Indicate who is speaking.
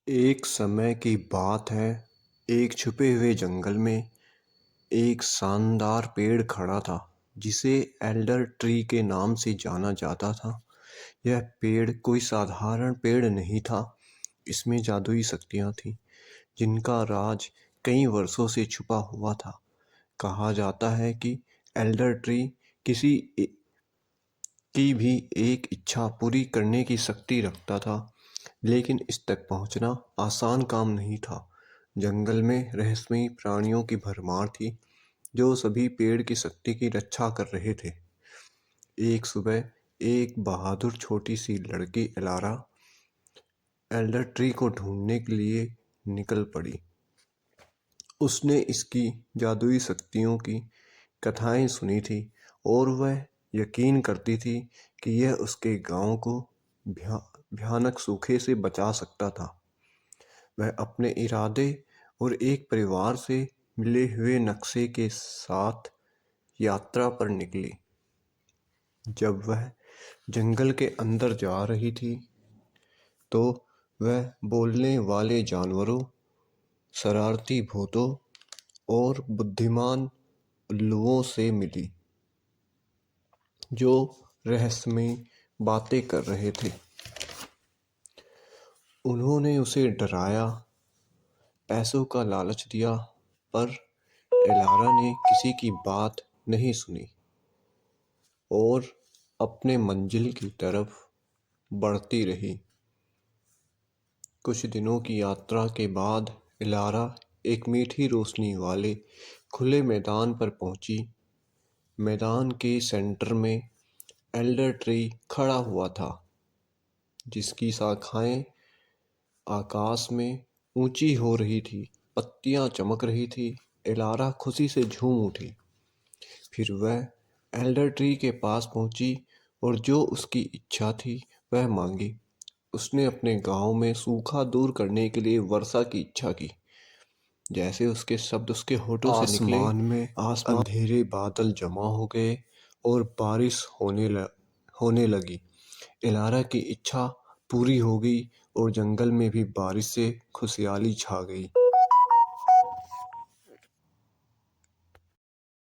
Speaker 1: एक समय की बात है। एक छुपे हुए जंगल में एक शानदार पेड़ खड़ा था जिसे एल्डर ट्री के नाम से जाना जाता था। यह पेड़ कोई साधारण पेड़ नहीं था। इसमें जादुई शक्तियां थीं जिनका राज कई वर्षों से छुपा हुआ था। कहा जाता है कि एल्डर ट्री किसी की भी एक इच्छा पूरी करने की शक्ति रखता था, लेकिन इस तक पहुंचना आसान काम नहीं था। जंगल में रहस्यमयी प्राणियों की भरमार थी जो सभी पेड़ की शक्ति की रक्षा कर रहे थे। एक सुबह एक बहादुर छोटी सी लड़की एलारा एल्डर ट्री को ढूंढने के लिए निकल पड़ी। उसने इसकी जादुई शक्तियों की कथाएं सुनी थी और वह यकीन करती थी कि यह उसके गांव को भयानक सूखे से बचा सकता था। वह अपने इरादे और एक परिवार से मिले हुए नक्शे के साथ यात्रा पर निकली। जब वह जंगल के अंदर जा रही थी तो वह बोलने वाले जानवरों, शरारती भूतों और बुद्धिमान उल्लुओं से मिली जो रहस्यमयी बातें कर रहे थे। उन्होंने उसे डराया, पैसों का लालच दिया, पर एलारा ने किसी की बात नहीं सुनी और अपने मंजिल की तरफ बढ़ती रही। कुछ दिनों की यात्रा के बाद एलारा एक मीठी रोशनी वाले खुले मैदान पर पहुंची। मैदान के सेंटर में एल्डर ट्री खड़ा हुआ था, जिसकी शाखाएं आकाश में ऊंची हो रही थी, पत्तियां चमक रही थी। एलारा खुशी से झूम उठी। फिर वह एल्डर ट्री के पास पहुंची और जो उसकी इच्छा थी वह मांगी। उसने अपने गांव में सूखा दूर करने के लिए वर्षा की इच्छा की। जैसे उसके शब्द उसके होठों से निकले, आसमान अंधेरे बादल जमा हो गए और बारिश होने लगी। एलारा की इच्छा पूरी हो गई और जंगल में भी बारिश से खुशहाली छा गई।